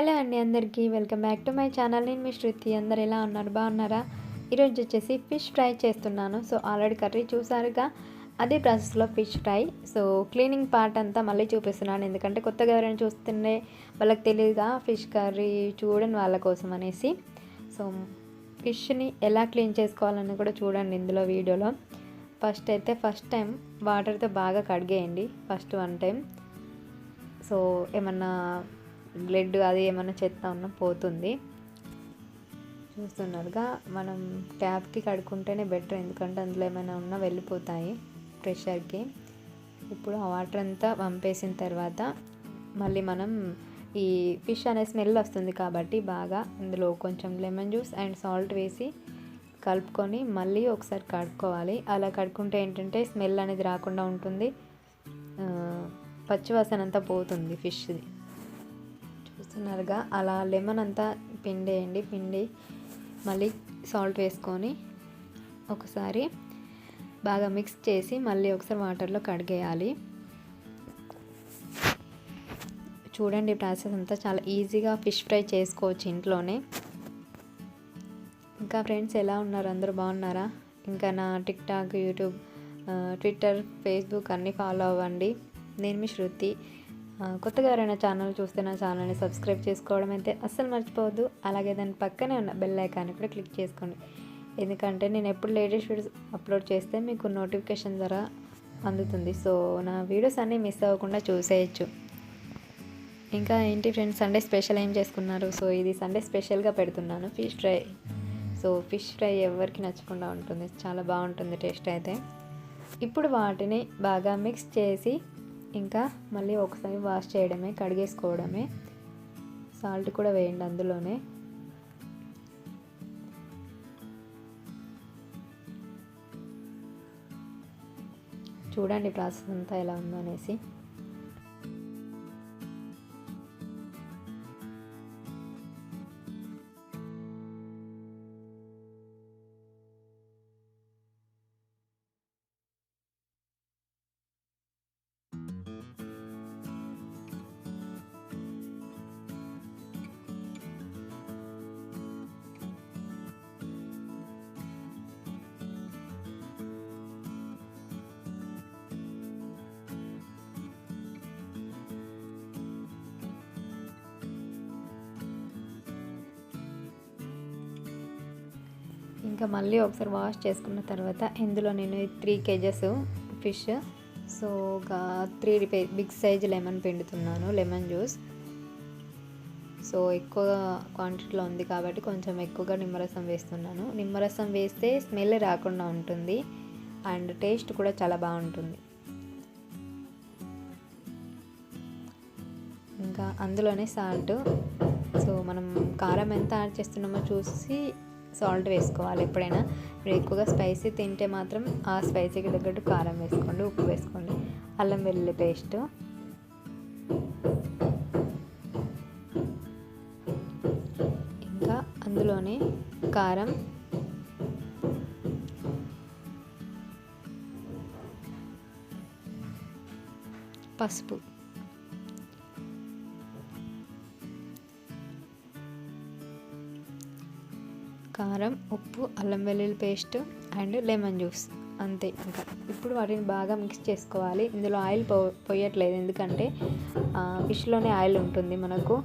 Hello అండి అందరికీ welcome back to my channel. నేను మీ శృతి. అందరు ఎలా ఉన్నారు, బాగున్నారా? ఈరోజు వచ్చేసి ఫిష్ ఫ్రై చేస్తున్నాను. సో ఆల్రెడీ కర్రీ చూసారుగా, అదే ప్రాసెస్లో fish fry. So cleaning part అంతా మళ్ళీ చూపిస్తున్నాను, ఎందుకంటే కొత్తగా ఎవరైనా చూస్తుండే వాళ్ళకి తెలియదుగా ఫిష్ కర్రీ చూడని వాళ్ళ కోసం అనేసి. సో ఫిష్ని ఎలా క్లీన్ చేసుకోవాలని కూడా చూడండి ఇందులో వీడియోలో. ఫస్ట్ టైం వాటర్తో బాగా కడిగేయండి, ఫస్ట్ వన్ టైం. సో ఏమన్నా బ్లడ్ అది ఏమైనా చెత్త ఉన్నా పోతుంది. చూస్తున్నారుగా, మనం ట్యాప్కి కడుక్కుంటేనే బెటర్, ఎందుకంటే అందులో ఏమైనా ఉన్నా వెళ్ళిపోతాయి ప్రెషర్కి. ఇప్పుడు ఆ వాటర్ అంతా పంపేసిన తర్వాత మళ్ళీ మనం ఈ ఫిష్ అనే స్మెల్ వస్తుంది కాబట్టి బాగా అందులో కొంచెం లెమన్ జ్యూస్ అండ్ సాల్ట్ వేసి కలుపుకొని మళ్ళీ ఒకసారి కడుక్కోవాలి. అలా కడుక్కుంటే ఏంటంటే స్మెల్ అనేది రాకుండా ఉంటుంది, పచ్చివాసన అంతా పోతుంది ఫిష్ది. చూస్తున్నారుగా, అలా లెమన్ అంతా పిండేయండి. పిండి మళ్ళీ సాల్ట్ వేసుకొని ఒకసారి బాగా మిక్స్ చేసి మళ్ళీ ఒకసారి వాటర్లో కడిగేయాలి. చూడండి, ప్రాసెస్ అంతా చాలా ఈజీగా ఫిష్ ఫ్రై చేసుకోవచ్చు ఇంట్లోనే. ఇంకా ఫ్రెండ్స్ ఎలా ఉన్నారు, అందరూ బాగున్నారా? ఇంకా నా టిక్టాక్, యూట్యూబ్, ట్విట్టర్, ఫేస్బుక్ అన్నీ ఫాలో అవ్వండి. నేను మీ శృతి. కొత్తగా ఎవరైనా ఛానల్ చూస్తే నా ఛానల్ని సబ్స్క్రైబ్ చేసుకోవడం అయితే అస్సలు మర్చిపోవద్దు. అలాగే దాని పక్కనే ఉన్న బెల్ ఐకాన్ని కూడా క్లిక్ చేసుకోండి, ఎందుకంటే నేను ఎప్పుడు లేటెస్ట్ వీడియోస్ అప్లోడ్ చేస్తే మీకు నోటిఫికేషన్ ద్వారా అందుతుంది. సో నా వీడియోస్ అన్నీ మిస్ అవ్వకుండా చూసేయచ్చు. ఇంకా ఏంటి ఫ్రెండ్స్, సండే స్పెషల్ ఏం చేసుకున్నారు? సో ఇది సండే స్పెషల్గా పెడుతున్నాను fish fry. So fish fry ఎవరికి నచ్చకుండా ఉంటుంది, చాలా బాగుంటుంది టేస్ట్ అయితే. ఇప్పుడు వాటిని బాగా మిక్స్ చేసి ఇంకా మళ్ళీ ఒకసారి వాష్ చేయడమే, కడిగేసుకోవడమే. సాల్ట్ కూడా వేయండి అందులోనే. చూడండి ప్రాసెస్ అంతా ఎలా ఉందో అనేసి. ఇంకా మళ్ళీ ఒకసారి వాష్ చేసుకున్న తర్వాత ఇందులో నేను 3 kgs ఫిష్, సో ఒక 3 బిగ్ సైజ్ లెమన్ పిండుతున్నాను, లెమన్ జ్యూస్. సో ఎక్కువ క్వాంటిటీలో ఉంది కాబట్టి కొంచెం ఎక్కువగా నిమ్మరసం వేస్తున్నాను. నిమ్మరసం వేస్తే స్మెల్ రాకుండా ఉంటుంది అండ్ టేస్ట్ కూడా చాలా బాగుంటుంది. ఇంకా అందులోనే సాల్ట్, సో మనం కారం ఎంత యాడ్ చేస్తున్నామో చూసి సాల్ట్ వేసుకోవాలి. ఎప్పుడైనా మీరు ఎక్కువగా స్పైసీ తింటే మాత్రం ఆ స్పైసీకి తగ్గట్టు కారం వేసుకోండి, ఉప్పు వేసుకోండి. అల్లం వెల్లుల్లి పేస్ట్, ఇంకా అందులోనే కారం, పసుపు, కారం, ఉప్పు, అల్లం వెల్లుల్లి పేస్ట్ అండ్ లెమన్ జ్యూస్, అంతే. ఇంకా ఇప్పుడు వాటిని బాగా మిక్స్ చేసుకోవాలి. ఇందులో ఆయిల్ పోయట్లేదు, ఎందుకంటే ఫిష్లోనే ఆయిల్ ఉంటుంది మనకు.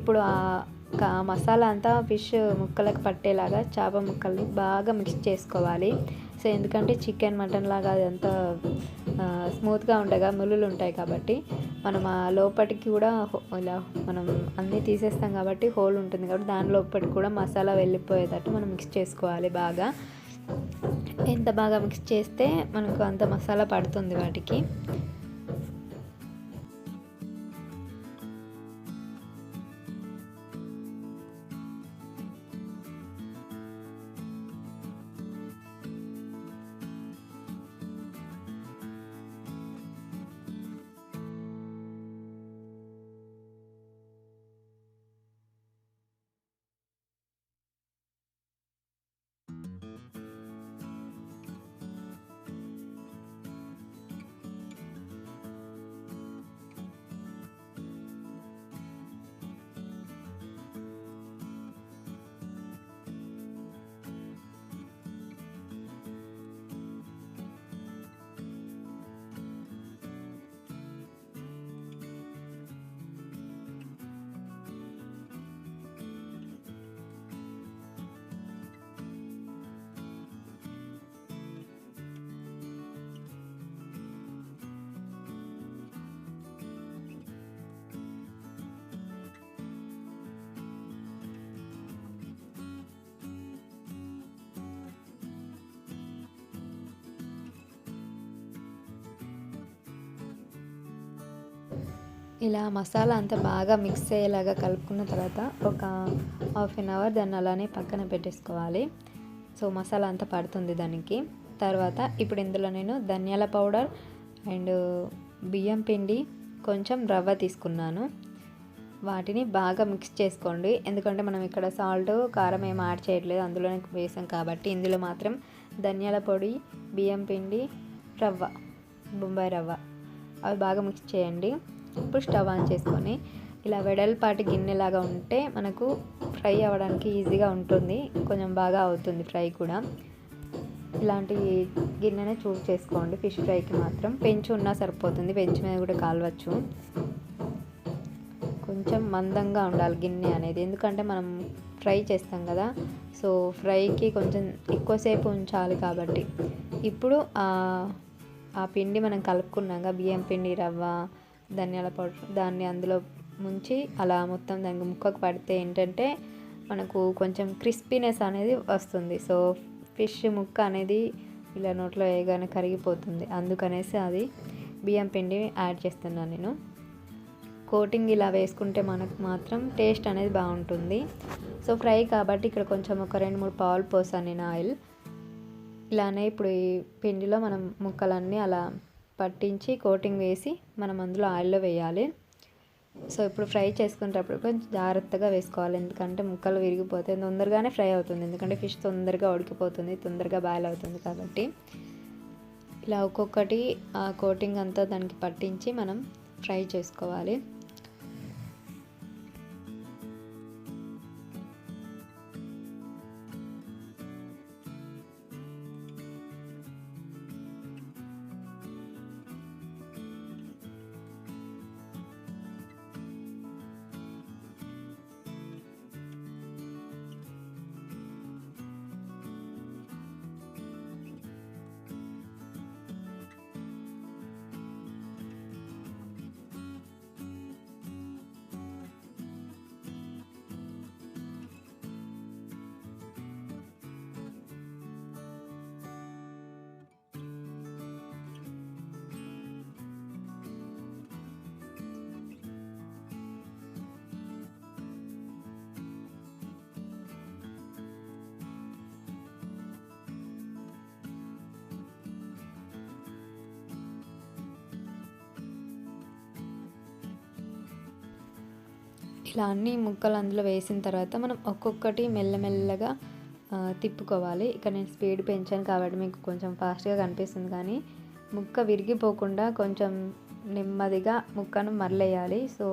ఇప్పుడు ఆ మసాలా అంతా ఫిష్ ముక్కలకు పట్టేలాగా చేప ముక్కల్ని బాగా మిక్స్ చేసుకోవాలి. సో ఎందుకంటే చికెన్, మటన్ లాగా అదంతా స్మూత్గా ఉంటాయి, ముళ్ళులు ఉంటాయి కాబట్టి మనం ఆ లోపలికి కూడా ఇలా మనం అన్నీ తీసేస్తాం కాబట్టి హోల్ ఉంటుంది కాబట్టి దాని లోపలికి కూడా మసాలా వెళ్ళిపోయేటట్టు మనం మిక్స్ చేసుకోవాలి బాగా. ఎంత బాగా మిక్స్ చేస్తే మనకు అంత మసాలా పడుతుంది వాటికి. ఇలా మసాలా అంతా బాగా మిక్స్ అయ్యేలాగా కలుపుకున్న తర్వాత ఒక హాఫ్ అన్ అవర్ దాన్ని అలానే పక్కన పెట్టేసుకోవాలి. సో మసాలా అంతా పడుతుంది దానికి. తర్వాత ఇప్పుడు ఇందులో నేను ధనియాల పౌడర్ అండ్ బియ్యం పిండి, కొంచెం రవ్వ తీసుకున్నాను. వాటిని బాగా మిక్స్ చేసుకోండి. ఎందుకంటే మనం ఇక్కడ సాల్ట్, కారం ఏం యాడ్ చేయట్లేదు, అందులోనే వేసాం కాబట్టి. ఇందులో మాత్రం ధనియాల పొడి, బియ్యం పిండి, రవ్వ, బొంబాయి రవ్వ అవి బాగా మిక్స్ చేయండి. ఇప్పుడు స్టవ్ ఆన్ చేసుకొని ఇలా వెడల్పాటి గిన్నెలాగా ఉంటే మనకు ఫ్రై అవ్వడానికి ఈజీగా ఉంటుంది, కొంచెం బాగా అవుతుంది ఫ్రై కూడా. ఇలాంటి గిన్నెనే చూస్ చేసుకోండి ఫిష్ ఫ్రైకి మాత్రం. పెంచు ఉన్నా సరిపోతుంది, పెంచు మీద కూడా కాలవచ్చు. కొంచెం మందంగా ఉండాలి గిన్నె అనేది, ఎందుకంటే మనం ఫ్రై చేస్తాం కదా, సో ఫ్రైకి కొంచెం ఎక్కువసేపు ఉంచాలి కాబట్టి. ఇప్పుడు ఆ పిండి మనం కలుపుకున్నాక బియ్యం పిండి, రవ్వ, ధనియాల పౌడర్ దాన్ని అందులో ముంచి అలా మొత్తం దానికి ముక్కకు పడితే ఏంటంటే మనకు కొంచెం క్రిస్పీనెస్ అనేది వస్తుంది. సో ఫిష్ ముక్క అనేది ఇలా నోట్లో వేయగానే కరిగిపోతుంది, అందుకనేసి అది బియ్యం పిండి యాడ్ చేస్తున్నాను నేను. కోటింగ్ ఇలా వేసుకుంటే మనకు మాత్రం టేస్ట్ అనేది బాగుంటుంది. సో ఫ్రై కాబట్టి ఇక్కడ కొంచెం ఒక 2-3 పావులు పోసాను నేను ఆయిల్. ఇలానే ఇప్పుడు ఈ పిండిలో మనం ముక్కలన్నీ అలా పట్టించి కోటింగ్ వేసి మనం అందులో ఆయిల్లో వేయాలి. సో ఇప్పుడు ఫ్రై చేసుకునేటప్పుడు కొంచెం జాగ్రత్తగా వేసుకోవాలి, ఎందుకంటే ముక్కలు విరిగిపోతే తొందరగానే ఫ్రై అవుతుంది, ఎందుకంటే ఫిష్ తొందరగా ఉడికిపోతుంది, తొందరగా బాయిల్ అవుతుంది కాబట్టి. ఇలా ఒక్కొక్కటి ఆ కోటింగ్ అంతా దానికి పట్టించి మనం ఫ్రై చేసుకోవాలి. ఇలా అన్ని ముక్కలు అందులో వేసిన తర్వాత మనం ఒక్కొక్కటి మెల్లమెల్లగా తిప్పుకోవాలి. ఇక్కడ నేను స్పీడ్ పెంచాను కాబట్టి మీకు కొంచెం ఫాస్ట్గా కనిపిస్తుంది, కానీ ముక్క విరిగిపోకుండా కొంచెం నెమ్మదిగా ముక్కను మరలేయాలి. సో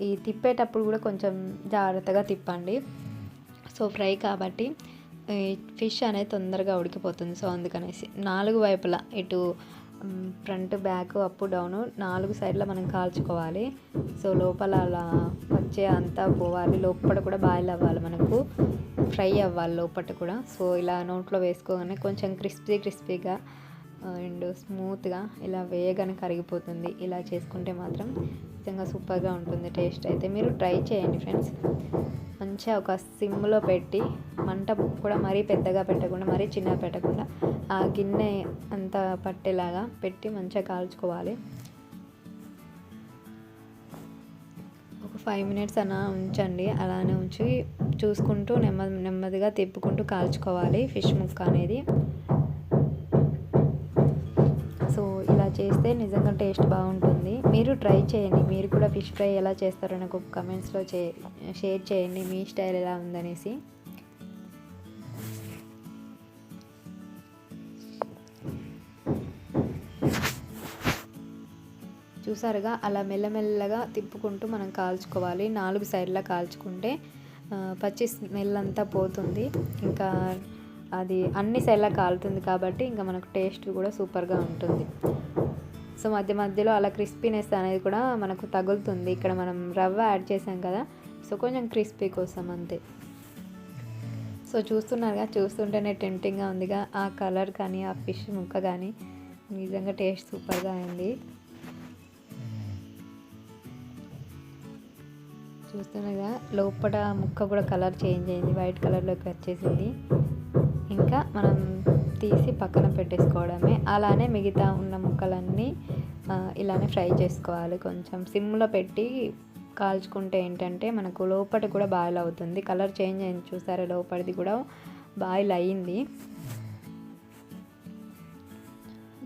ఈ తిప్పేటప్పుడు కూడా కొంచెం జాగ్రత్తగా తిప్పండి. సో ఫ్రై కాబట్టి ఫిష్ అనేది తొందరగా ఉడికిపోతుంది. సో అందుకనేసి 4 వైపులా ఇటు ఫ్రంట్, బ్యాక్, అప్, డౌన్ 4 సైడ్ల మనం కాల్చుకోవాలి. సో లోపల అలా వచ్చే అంతా పోవాలి, లోపల కూడా బాయిల్ అవ్వాలి, మనకు ఫ్రై అవ్వాలి లోపల కూడా. సో ఇలా నోట్లో వేసుకోగానే కొంచెం క్రిస్పీగా అండ్ స్మూత్గా ఇలా వేయగానే కరిగిపోతుంది. ఇలా చేసుకుంటే మాత్రం నిజంగా సూపర్గా ఉంటుంది టేస్ట్. అయితే మీరు ట్రై చేయండి ఫ్రెండ్స్. మంచిగా ఒక సిమ్లో పెట్టి, మంట కూడా మరీ పెద్దగా పెట్టకుండా మరీ చిన్నగా పెట్టకుండా ఆ గిన్నె అంతా పట్టేలాగా పెట్టి మంచిగా కాల్చుకోవాలి. ఒక 5 మినిట్స్ అలా ఉంచండి. అలానే ఉంచి చూసుకుంటూ నెమ్మదిగా తిప్పుకుంటూ కాల్చుకోవాలి ఫిష్ ముక్క అనేది. సో ఇలా చేస్తే నిజంగా టేస్ట్ బాగుంటుంది. మీరు ట్రై చేయండి. మీరు కూడా ఫిష్ ఫ్రై ఎలా చేస్తారో నాకు కమెంట్స్లో షేర్ చేయండి, మీ స్టైల్ ఎలా ఉందనేసి. చూసారుగా, అలా మెల్లమెల్లగా తిప్పుకుంటూ మనం కాల్చుకోవాలి. 4 సైడ్లా కాల్చుకుంటే పచ్చి స్మెల్ అంతా పోతుంది. ఇంకా అది అన్ని సైడ్లా కాలుతుంది కాబట్టి ఇంకా మనకు టేస్ట్ కూడా సూపర్గా ఉంటుంది. సో మధ్యలో అలా క్రిస్పీనెస్ అనేది కూడా మనకు తగులుతుంది. ఇక్కడ మనం రవ్వ యాడ్ చేసాం కదా, సో కొంచెం క్రిస్పీ కోసం అంతే. సో చూస్తున్నారుగా, చూస్తుంటేనే టెంప్టింగ్గా ఉందిగా. ఆ కలర్ కానీ ఆ ఫిష్ ముక్క కానీ నిజంగా టేస్ట్ సూపర్గా అయింది. చూస్తున్నారుగా, లోపల ముక్క కూడా కలర్ చేంజ్ అయింది, వైట్ కలర్లోకి వచ్చేసింది. ఇంకా మనం తీసి పక్కన పెట్టేసుకోవడమే. అలానే మిగతా ఉన్న ముక్కలన్నీ ఇలానే ఫ్రై చేసుకోవాలి. కొంచెం సిమ్లో పెట్టి కాల్చుకుంటే ఏంటంటే మనకు లోపల కూడా బాయిల్ అవుతుంది. కలర్ చేంజ్ అయింది చూసారా, లోపలిది కూడా బాయిల్ అయ్యింది.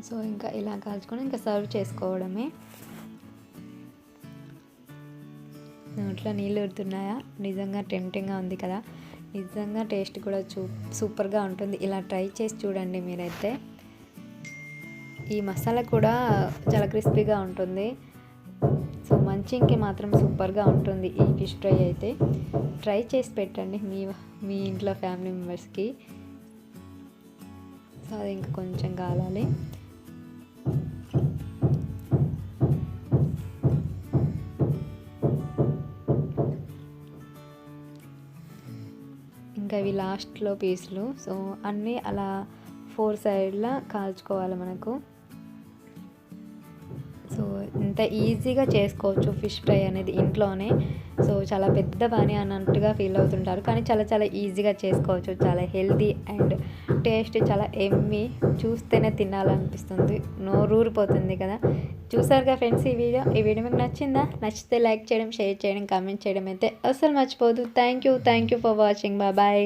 సో ఇంకా ఇలా కాల్చుకొని ఇంకా సర్వ్ చేసుకోవడమే. నోట్లో నీళ్ళు ఊరుతున్నాయా? నిజంగా టెంప్టింగ్గా ఉంది కదా. నిజంగా టేస్ట్ కూడా సూపర్గా ఉంటుంది. ఇలా ట్రై చేసి చూడండి మీరైతే. ఈ మసాలా కూడా చాలా క్రిస్పీగా ఉంటుంది. సో మంచింగ్కి మాత్రం సూపర్గా ఉంటుంది ఈ ఫిష్ ఫ్రై అయితే. ట్రై చేసి పెట్టండి మీ ఇంట్లో ఫ్యామిలీ మెంబర్స్కి. సో అది ఇంకా కొంచెం కాలాలి. ఇంకా ఇవి లాస్ట్లో పీసులు. సో అన్నీ అలా 4 సైడ్లా కాల్చుకోవాలి మనకు. సో ఇంత ఈజీగా చేసుకోవచ్చు ఫిష్ ఫ్రై అనేది ఇంట్లోనే. సో చాలా పెద్ద పని అన్నట్టుగా ఫీల్ అవుతుంటారు, కానీ చాలా చాలా ఈజీగా చేసుకోవచ్చు. చాలా హెల్తీ అండ్ టేస్ట్ చాలా ఎమ్మీ. చూస్తేనే తినాలనిపిస్తుంది, నోరూరిపోతుంది కదా. చూసారుగా ఫ్రెండ్స్ ఈ వీడియో మీకు నచ్చిందా? నచ్చితే లైక్ చేయడం, షేర్ చేయడం, కామెంట్ చేయడం అయితే అస్సలు మర్చిపోదు. Thank you for watching. Bye.